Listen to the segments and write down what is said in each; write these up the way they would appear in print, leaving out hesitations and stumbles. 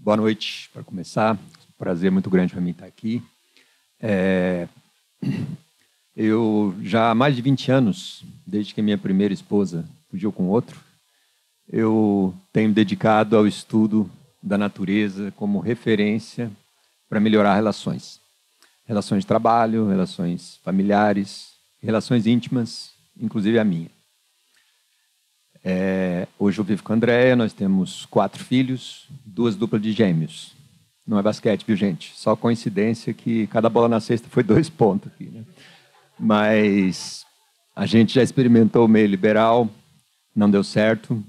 Boa noite, para começar. Prazer muito grande para mim estar aqui. Eu já há mais de 20 anos, desde que minha primeira esposa fugiu com outro, eu tenho dedicado ao estudo da natureza como referência para melhorar relações. Relações de trabalho, relações familiares, relações íntimas, inclusive a minha. Hoje eu vivo com a Andréia, nós temos 4 filhos, 2 duplas de gêmeos. Não é basquete, viu, gente? Só coincidência que cada bola na cesta foi 2 pontos aqui, né? Mas a gente já experimentou o meio liberal, não deu certo.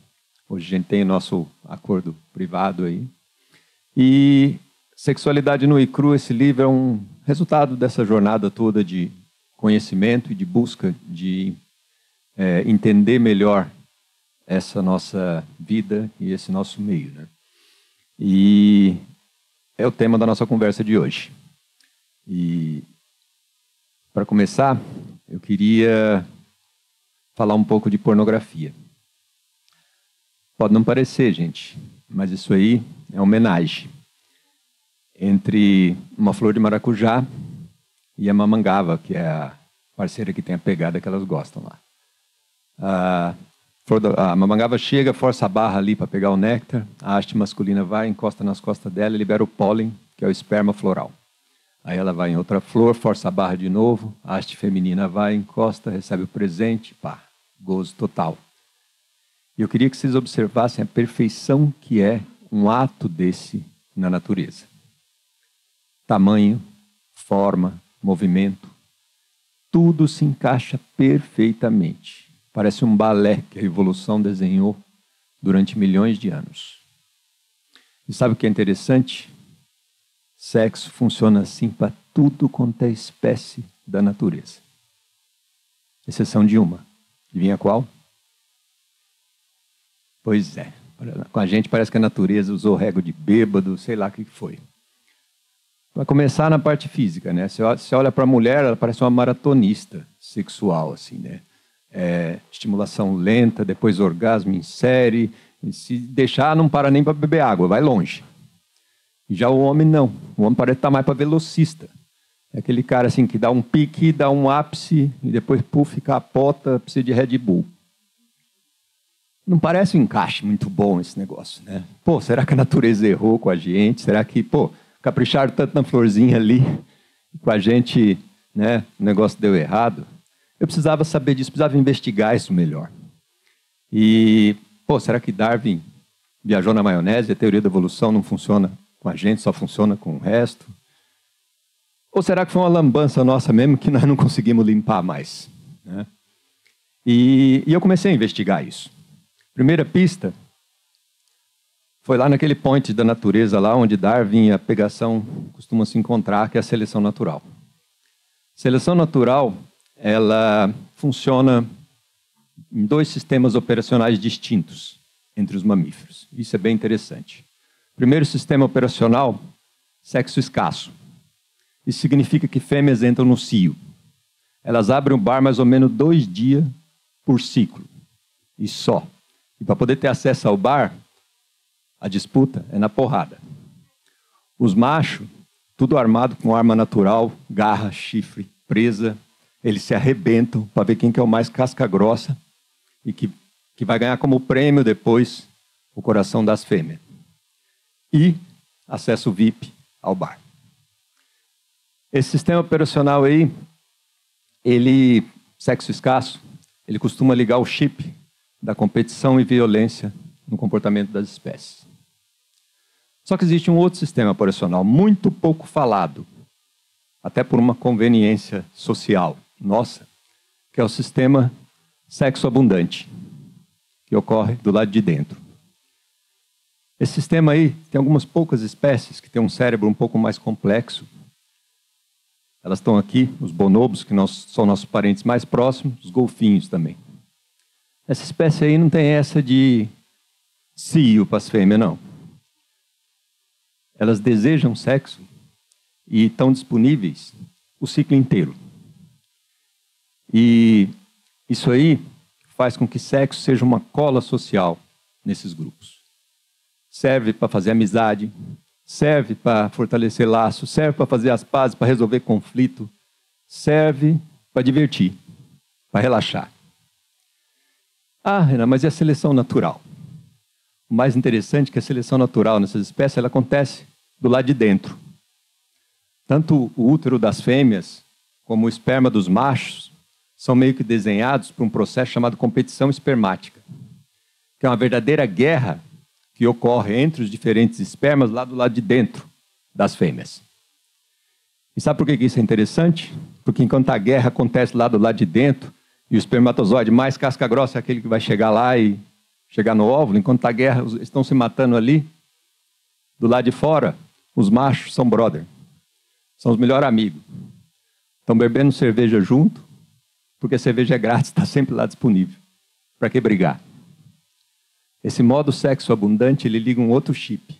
Hoje a gente tem o nosso acordo privado aí. E Sexualidade Nua e Crua, esse livro é um resultado dessa jornada toda de conhecimento e de busca de entender melhor essa nossa vida e esse nosso meio, né? E é o tema da nossa conversa de hoje. E para começar, eu queria falar um pouco de pornografia. Pode não parecer, gente, mas isso aí é uma homenagem entre uma flor de maracujá e a mamangava, que é a parceira que tem a pegada que elas gostam lá. A mamangava chega, força a barra ali para pegar o néctar, a haste masculina vai, encosta nas costas dela e libera o pólen, que é o esperma floral. Aí ela vai em outra flor, força a barra de novo, a haste feminina vai, encosta, recebe o presente, pá, gozo total. E eu queria que vocês observassem a perfeição que é um ato desse na natureza. Tamanho, forma, movimento, tudo se encaixa perfeitamente. Parece um balé que a evolução desenhou durante milhões de anos. E sabe o que é interessante? Sexo funciona assim para tudo quanto é espécie da natureza. Exceção de uma. Adivinha qual? Pois é. Com a gente parece que a natureza usou régua de bêbado, sei lá o que foi. Para começar na parte física, né? Você olha para a mulher, ela parece uma maratonista sexual, assim, né? Estimulação lenta, depois orgasmo em série. E se deixar, não para nem para beber água, vai longe. E já o homem não. O homem parece estar mais para velocista. É aquele cara assim que dá um pique, dá um ápice e depois capota, precisa de Red Bull. Não parece um encaixe muito bom esse negócio, né? Pô, será que a natureza errou com a gente? Será que, capricharam tanto na florzinha ali com a gente, né? O negócio deu errado. Eu precisava saber disso, precisava investigar isso melhor. E, será que Darwin viajou na maionese? A teoria da evolução não funciona com a gente, só funciona com o resto? Ou será que foi uma lambança nossa mesmo que nós não conseguimos limpar mais, né? E eu comecei a investigar isso. Primeira pista foi lá naquele point da natureza, lá onde Darwin e a pegação costumam se encontrar, que é a seleção natural. Seleção natural, ela funciona em 2 sistemas operacionais distintos entre os mamíferos. Isso é bem interessante. Primeiro sistema operacional, sexo escasso. Isso significa que fêmeas entram no cio. Elas abrem o bar mais ou menos 2 dias por ciclo. E só. E para poder ter acesso ao bar, a disputa é na porrada. Os machos, tudo armado com arma natural, garra, chifre, presa, eles se arrebentam para ver quem que é o mais casca grossa e que vai ganhar como prêmio depois o coração das fêmeas. E acesso VIP ao bar. Esse sistema operacional aí, sexo escasso, ele costuma ligar o chip da competição e violência no comportamento das espécies. Só que existe um outro sistema operacional muito pouco falado, até por uma conveniência social nossa, que é o sistema sexo abundante, que ocorre do lado de dentro. Esse sistema aí tem algumas poucas espécies que têm um cérebro um pouco mais complexo. Elas estão aqui, os bonobos, que são nossos parentes mais próximos, os golfinhos também. Essa espécie aí não tem essa de cio para as fêmeas, não. Elas desejam sexo e estão disponíveis o ciclo inteiro. E isso aí faz com que sexo seja uma cola social nesses grupos. Serve para fazer amizade, serve para fortalecer laços, serve para fazer as pazes, para resolver conflito, serve para divertir, para relaxar. Ah, Renan, mas e a seleção natural? O mais interessante é que a seleção natural nessas espécies ela acontece do lado de dentro. Tanto o útero das fêmeas como o esperma dos machos são meio que desenhados por um processo chamado competição espermática, que é uma verdadeira guerra que ocorre entre os diferentes espermas lá do lado de dentro das fêmeas. E sabe por que isso é interessante? Porque enquanto a guerra acontece lá do lado de dentro, e o espermatozoide mais casca grossa é aquele que vai chegar lá e chegar no óvulo, enquanto a guerra estão se matando ali, do lado de fora, os machos são brother, são os melhores amigos. Estão bebendo cerveja junto, porque a cerveja é grátis, está sempre lá disponível. Para que brigar? Esse modo sexo abundante, ele liga um outro chip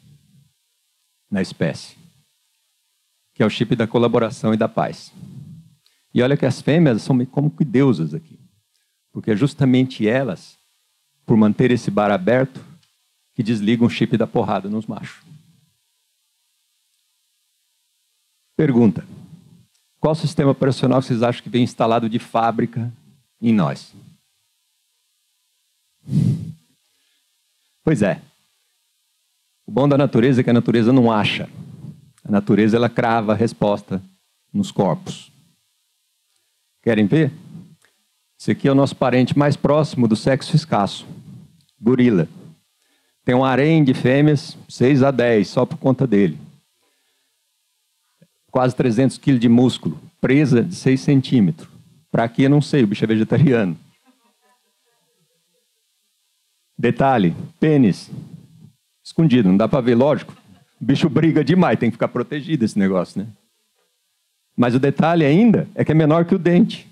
na espécie, que é o chip da colaboração e da paz. E olha que as fêmeas são como que deusas aqui, porque é justamente elas, por manter esse bar aberto, que desligam o chip da porrada nos machos. Pergunta: qual sistema operacional vocês acham que vem instalado de fábrica em nós? Pois é. O bom da natureza é que a natureza não acha. A natureza, ela crava a resposta nos corpos. Querem ver? Esse aqui é o nosso parente mais próximo do sexo escasso. Gorila. Tem um harém de fêmeas, 6 a 10, só por conta dele. Quase 300 quilos de músculo. Presa de 6 centímetros. Para quê? Eu não sei, o bicho é vegetariano. Detalhe, pênis escondido, não dá para ver, lógico. O bicho briga demais, tem que ficar protegido esse negócio, né? Mas o detalhe ainda é que é menor que o dente.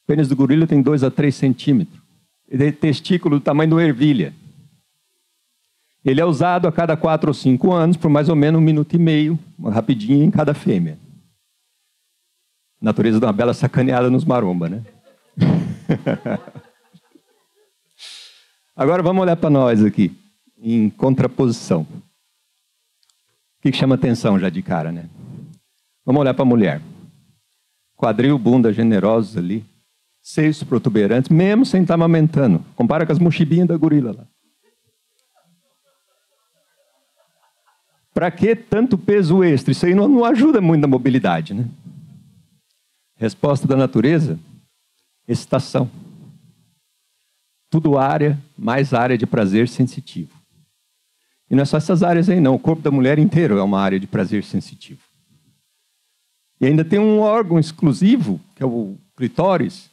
O pênis do gorila tem 2 a 3 centímetros. Ele tem testículo do tamanho de uma ervilha. Ele é usado a cada 4 ou 5 anos, por mais ou menos 1 minuto e meio, uma rapidinha em cada fêmea. A natureza dá uma bela sacaneada nos maromba, né? Agora vamos olhar para nós aqui, em contraposição. O que chama atenção já de cara, né? Vamos olhar para a mulher. Quadril, bunda generosos ali, seios protuberantes, mesmo sem estar amamentando. Compara com as mochibinhas da gorila lá. Para que tanto peso extra? Isso aí não ajuda muito na mobilidade, né? Resposta da natureza: excitação. Tudo área, mais área de prazer sensitivo. E não é só essas áreas aí não, o corpo da mulher inteiro é uma área de prazer sensitivo. E ainda tem um órgão exclusivo, que é o clitóris,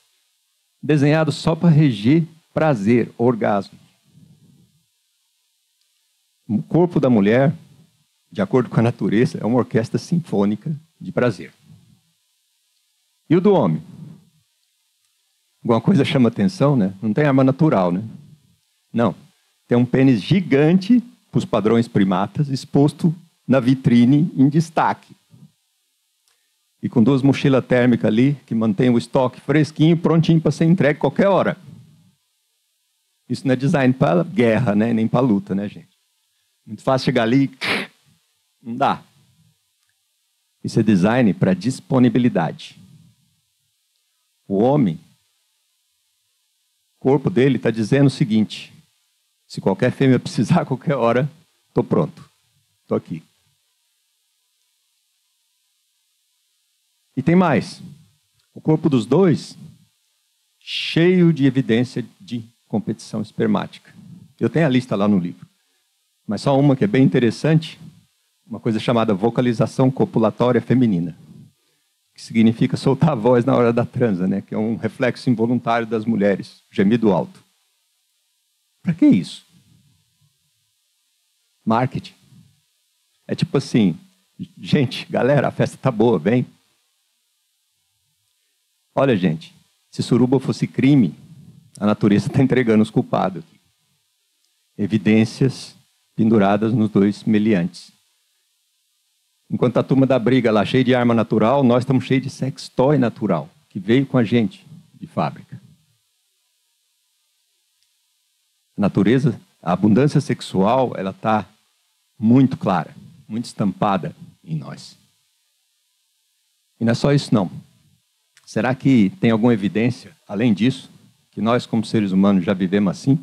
desenhado só para reger prazer, orgasmo. O corpo da mulher, de acordo com a natureza, é uma orquestra sinfônica de prazer. E o do homem? Alguma coisa chama atenção, né? Não tem arma natural, né? Não. Tem um pênis gigante, para os padrões primatas, exposto na vitrine em destaque. E com 2 mochilas térmicas ali, que mantém o estoque fresquinho, prontinho para ser entregue qualquer hora. Isso não é design para guerra, né? Nem para luta, né, gente? Muito fácil chegar ali e... não dá. Isso é design para disponibilidade. O homem, o corpo dele está dizendo o seguinte: se qualquer fêmea precisar a qualquer hora, estou pronto, estou aqui. E tem mais. O corpo dos dois, cheio de evidência de competição espermática. Eu tenho a lista lá no livro. Mas só uma que é bem interessante, uma coisa chamada vocalização copulatória feminina, que significa soltar a voz na hora da transa, né? Que é um reflexo involuntário das mulheres, gemido alto. Para que isso? Marketing. É tipo assim, gente, galera, a festa tá boa, vem. Olha, gente, se suruba fosse crime, a natureza está entregando os culpados aqui. Evidências penduradas nos 2 meliantes. Enquanto a turma da briga lá cheia de arma natural, nós estamos cheios de sextoy natural, que veio com a gente de fábrica. A natureza, a abundância sexual, ela está muito clara. muito estampada em nós. E não é só isso, não. Será que tem alguma evidência, além disso, que nós, como seres humanos, já vivemos assim?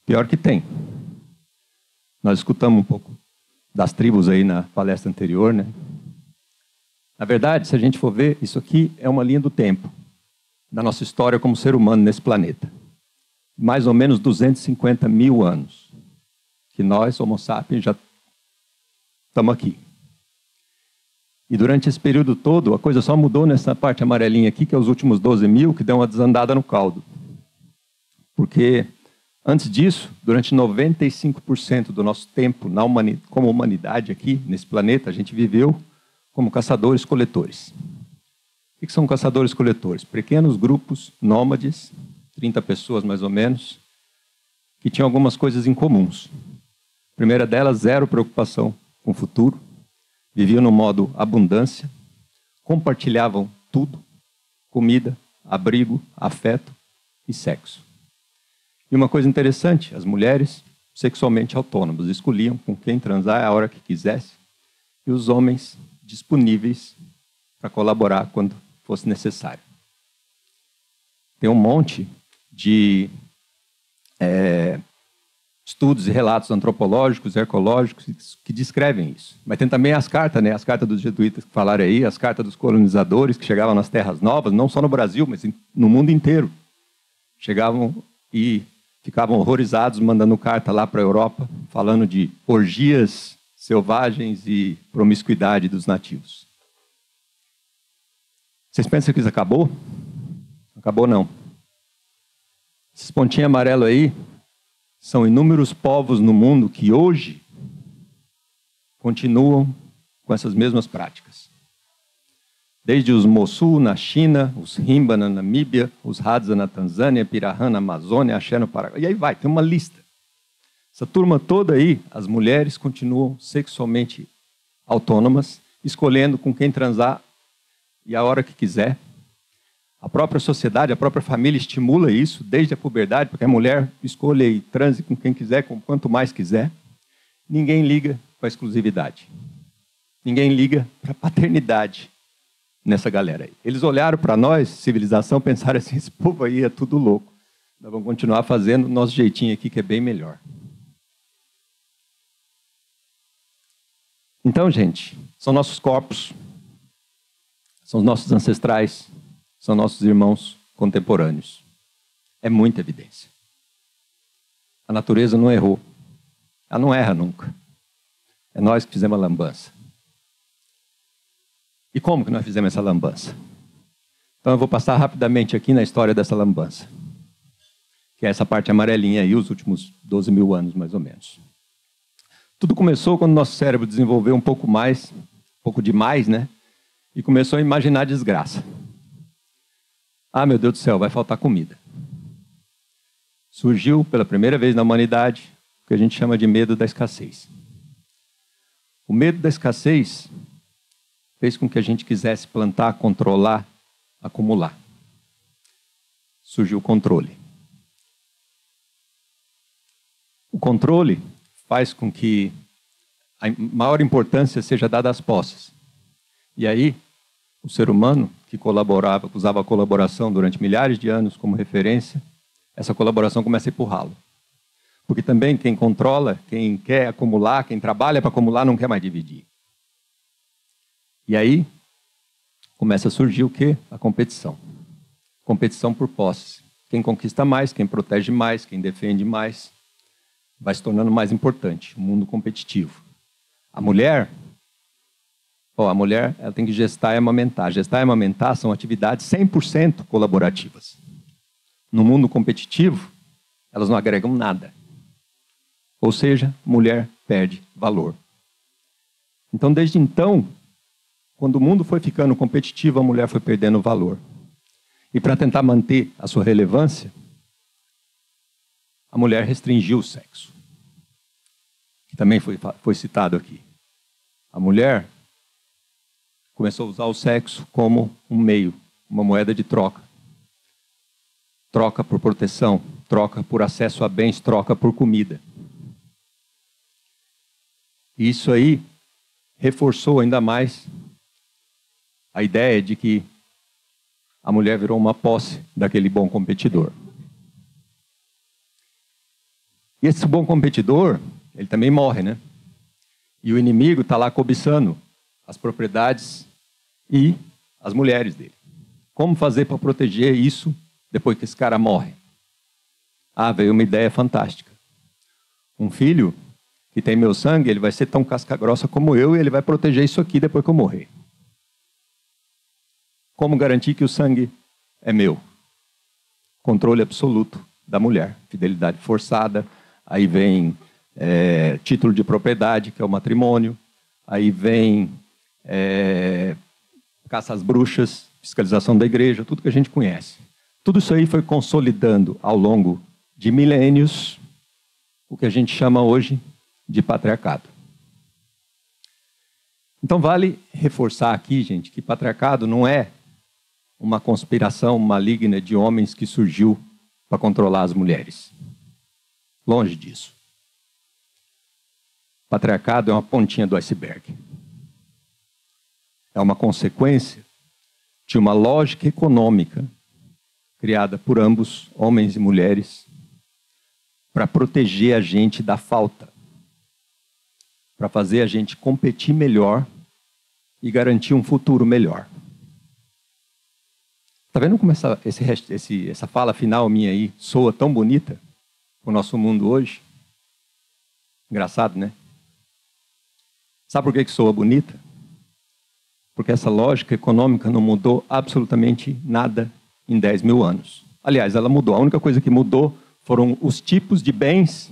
Pior que tem. Nós escutamos um pouco das tribos aí na palestra anterior, né? Na verdade, se a gente for ver, isso aqui é uma linha do tempo da nossa história como ser humano nesse planeta. Mais ou menos 250 mil anos que nós, Homo sapiens, já estamos aqui. E durante esse período todo, a coisa só mudou nessa parte amarelinha aqui, que é os últimos 12 mil, que deu uma desandada no caldo. Porque, antes disso, durante 95% do nosso tempo como humanidade aqui, nesse planeta, a gente viveu como caçadores-coletores. O que são caçadores-coletores? Pequenos grupos nômades, 30 pessoas mais ou menos, que tinham algumas coisas em comuns. A primeira delas, zero preocupação com o futuro. Viviam no modo abundância, compartilhavam tudo, comida, abrigo, afeto e sexo. E uma coisa interessante, as mulheres sexualmente autônomas, escolhiam com quem transar a hora que quisesse, e os homens disponíveis para colaborar quando fosse necessário. Tem um monte de estudos e relatos antropológicos e ecológicos que descrevem isso. Mas tem também as cartas, né? As cartas dos jesuítas que falaram aí, as cartas dos colonizadores que chegavam nas terras novas, não só no Brasil, mas no mundo inteiro. Chegavam e ficavam horrorizados, mandando carta lá para a Europa, falando de orgias selvagens e promiscuidade dos nativos. Vocês pensam que isso acabou? Acabou não. Esses pontinhos amarelos aí são inúmeros povos no mundo que hoje continuam com essas mesmas práticas. Desde os Mosul na China, os Himba na Namíbia, os Hadza na Tanzânia, Pirahã na Amazônia, Axé no Paraguai. E aí vai, tem uma lista. Essa turma toda aí, as mulheres continuam sexualmente autônomas, escolhendo com quem transar e a hora que quiser. A própria sociedade, a própria família estimula isso desde a puberdade, porque a mulher escolhe e transe com quem quiser, com quanto mais quiser. Ninguém liga para a exclusividade. Ninguém liga para a paternidade nessa galera aí. Eles olharam para nós, civilização, pensaram assim, esse povo aí é tudo louco. Nós vamos continuar fazendo o nosso jeitinho aqui, que é bem melhor. Então, gente, são nossos corpos, são os nossos ancestrais, são nossos irmãos contemporâneos. É muita evidência. A natureza não errou. Ela não erra nunca. É nós que fizemos a lambança. E como que nós fizemos essa lambança? Então eu vou passar rapidamente aqui na história dessa lambança. Que é essa parte amarelinha aí, os últimos 12 mil anos mais ou menos. Tudo começou quando nosso cérebro desenvolveu um pouco demais, né? E começou a imaginar desgraça. Ah, meu Deus do céu, vai faltar comida. Surgiu pela primeira vez na humanidade o que a gente chama de medo da escassez. O medo da escassez fez com que a gente quisesse plantar, controlar, acumular. Surgiu o controle. O controle faz com que a maior importância seja dada às posses. E aí, o ser humano que colaborava, usava a colaboração durante milhares de anos como referência, essa colaboração começa a empurrá-lo. Porque também quem controla, quem quer acumular, quem trabalha para acumular, não quer mais dividir. E aí, começa a surgir o quê? A competição. Competição por posses. Quem conquista mais, quem protege mais, quem defende mais, vai se tornando mais importante. O mundo competitivo. A mulher ela tem que gestar e amamentar. Gestar e amamentar são atividades 100% colaborativas. No mundo competitivo, elas não agregam nada. Ou seja, mulher perde valor. Então, desde então, quando o mundo foi ficando competitivo, a mulher foi perdendo valor. E para tentar manter a sua relevância, a mulher restringiu o sexo. Que também foi citado aqui. A mulher começou a usar o sexo como um meio, uma moeda de troca. Troca por proteção, troca por acesso a bens, troca por comida. E isso aí reforçou ainda mais a ideia de que a mulher virou uma posse daquele bom competidor. E esse bom competidor, ele também morre, né? E o inimigo está lá cobiçando as propriedades e as mulheres dele. Como fazer para proteger isso depois que esse cara morre? Ah, veio uma ideia fantástica. Um filho que tem meu sangue, ele vai ser tão casca-grossa como eu e ele vai proteger isso aqui depois que eu morrer. Como garantir que o sangue é meu? Controle absoluto da mulher. Fidelidade forçada. Aí vem título de propriedade, que é o matrimônio. Aí vem caça às bruxas, fiscalização da igreja, tudo que a gente conhece. Tudo isso aí foi consolidando ao longo de milênios o que a gente chama hoje de patriarcado. Então vale reforçar aqui, gente, que patriarcado não é uma conspiração maligna de homens que surgiu para controlar as mulheres. Longe disso. Patriarcado é uma pontinha do iceberg. É uma consequência de uma lógica econômica criada por ambos, homens e mulheres, para proteger a gente da falta, para fazer a gente competir melhor e garantir um futuro melhor. Está vendo como essa fala final minha aí soa tão bonita para o nosso mundo hoje? Engraçado, né? Sabe por que soa bonita? Porque essa lógica econômica não mudou absolutamente nada em 10 mil anos. Aliás, ela mudou. A única coisa que mudou foram os tipos de bens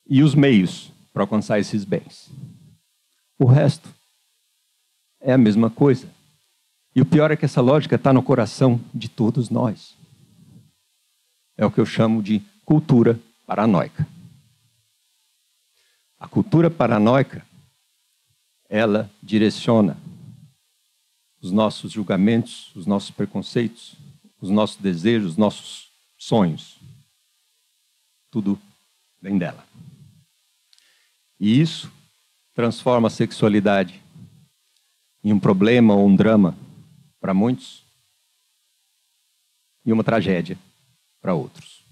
e os meios para alcançar esses bens. O resto é a mesma coisa. E o pior é que essa lógica está no coração de todos nós. É o que eu chamo de cultura paranoica. A cultura paranoica, ela direciona os nossos julgamentos, os nossos preconceitos, os nossos desejos, os nossos sonhos. Tudo vem dela. E isso transforma a sexualidade em um problema ou um drama para muitos e uma tragédia para outros.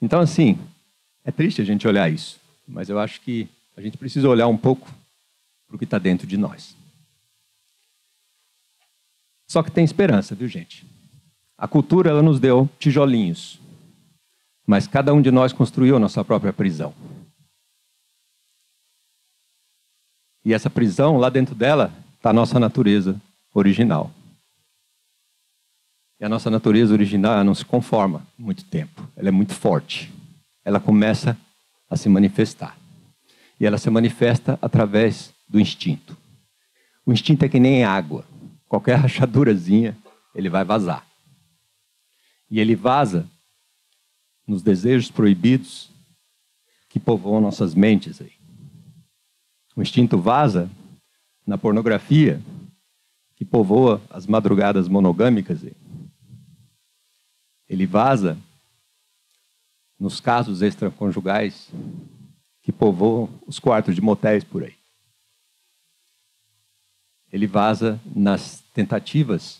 Então, assim, é triste a gente olhar isso, mas eu acho que a gente precisa olhar um pouco para o que está dentro de nós. Só que tem esperança, viu, gente? A cultura, ela nos deu tijolinhos, mas cada um de nós construiu a nossa própria prisão. E essa prisão, lá dentro dela, está a nossa natureza original. E a nossa natureza original, ela não se conforma muito tempo. Ela é muito forte. Ela começa a se manifestar. E ela se manifesta através do instinto. O instinto é que nem água. Qualquer rachadurazinha, ele vai vazar. E ele vaza nos desejos proibidos que povoam nossas mentes aí. O instinto vaza na pornografia que povoa as madrugadas monogâmicas aí. Ele vaza nos casos extraconjugais que povoam os quartos de motéis por aí. Ele vaza nas tentativas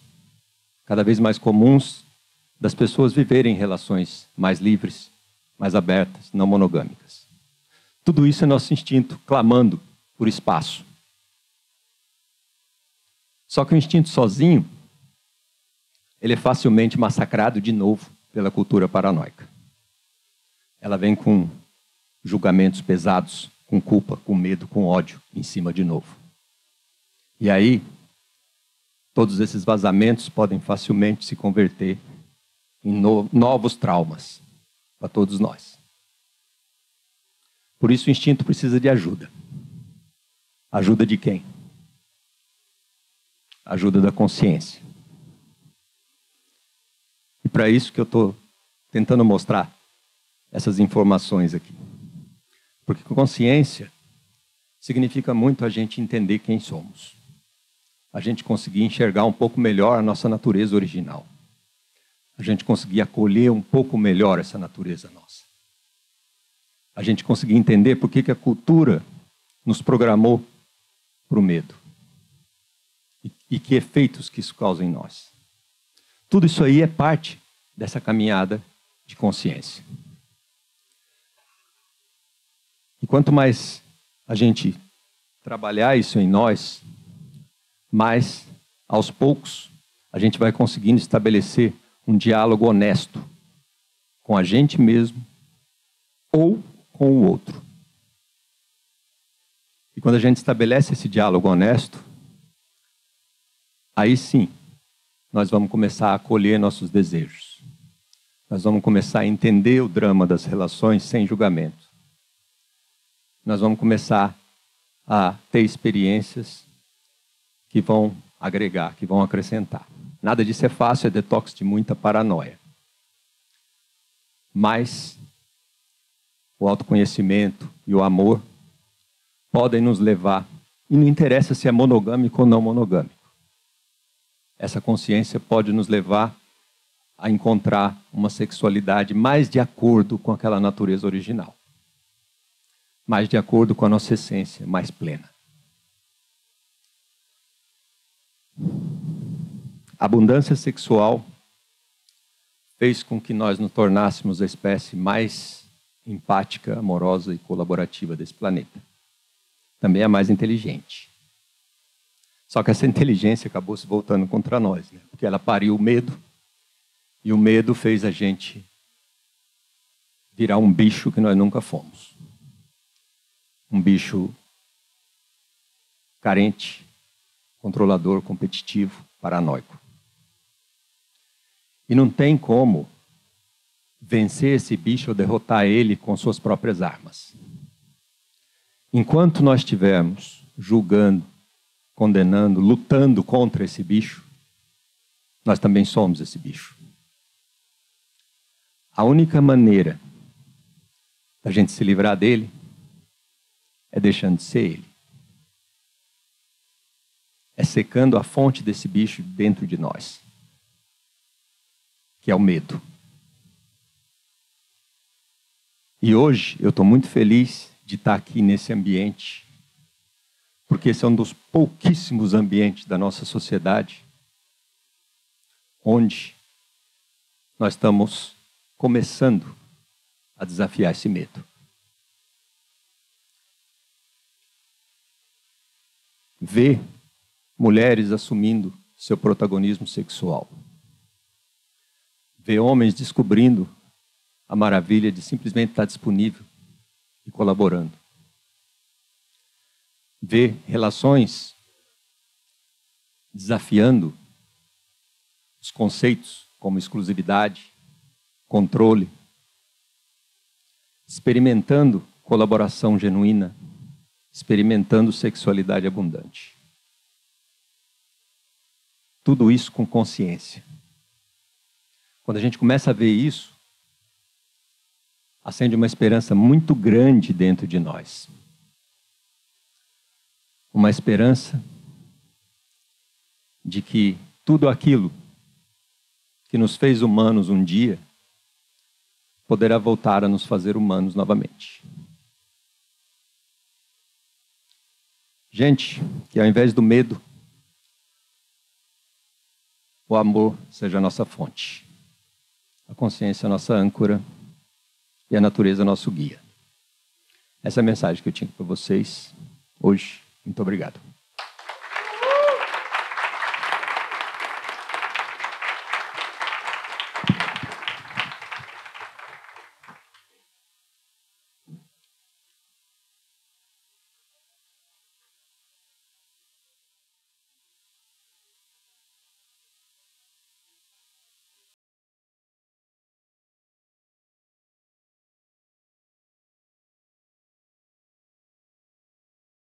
cada vez mais comuns das pessoas viverem relações mais livres, mais abertas, não monogâmicas. Tudo isso é nosso instinto clamando por espaço. Só que o instinto sozinho, ele é facilmente massacrado de novo pela cultura paranoica. Ela vem com julgamentos pesados, com culpa, com medo, com ódio em cima de novo. E aí, todos esses vazamentos podem facilmente se converter em novos traumas para todos nós. Por isso o instinto precisa de ajuda. Ajuda de quem? Ajuda da consciência. E para isso que eu estou tentando mostrar essas informações aqui. Porque consciência significa muito a gente entender quem somos. A gente conseguir enxergar um pouco melhor a nossa natureza original. A gente conseguir acolher um pouco melhor essa natureza nossa. a gente conseguir entender por que a cultura nos programou para o medo. E que efeitos que isso causa em nós. Tudo isso aí é parte dessa caminhada de consciência. E quanto mais a gente trabalhar isso em nós, mais, aos poucos, a gente vai conseguindo estabelecer um diálogo honesto com a gente mesmo ou com o outro. E quando a gente estabelece esse diálogo honesto, aí sim, nós vamos começar a acolher nossos desejos. Nós vamos começar a entender o drama das relações sem julgamento. Nós vamos começar a ter experiências que vão agregar, que vão acrescentar. Nada disso é fácil, é detox de muita paranoia. Mas o autoconhecimento e o amor podem nos levar, e não interessa se é monogâmico ou não monogâmico. Essa consciência pode nos levar a encontrar uma sexualidade mais de acordo com aquela natureza original. Mais de acordo com a nossa essência, mais plena. A abundância sexual fez com que nós nos tornássemos a espécie mais empática, amorosa e colaborativa desse planeta. Também é mais inteligente. Só que essa inteligência acabou se voltando contra nós, né? Porque ela pariu o medo, e o medo fez a gente virar um bicho que nós nunca fomos. Um bicho carente, controlador, competitivo, paranoico. E não tem como vencer esse bicho ou derrotar ele com suas próprias armas. Enquanto nós estivermos julgando, condenando, lutando contra esse bicho, nós também somos esse bicho. A única maneira da gente se livrar dele é deixando de ser ele. É secando a fonte desse bicho dentro de nós, que é o medo. E hoje eu estou muito feliz de estar aqui nesse ambiente, porque esse é um dos pouquíssimos ambientes da nossa sociedade onde nós estamos começando a desafiar esse medo. Ver mulheres assumindo seu protagonismo sexual. Ver homens descobrindo a maravilha de simplesmente estar disponível e colaborando. Ver relações desafiando os conceitos como exclusividade, controle, experimentando colaboração genuína, experimentando sexualidade abundante. Tudo isso com consciência. Quando a gente começa a ver isso, acende uma esperança muito grande dentro de nós. Uma esperança de que tudo aquilo que nos fez humanos um dia poderá voltar a nos fazer humanos novamente. Gente, que ao invés do medo, o amor seja a nossa fonte, a consciência a nossa âncora e a natureza nosso guia. Essa é a mensagem que eu tinha para vocês hoje. Muito obrigado.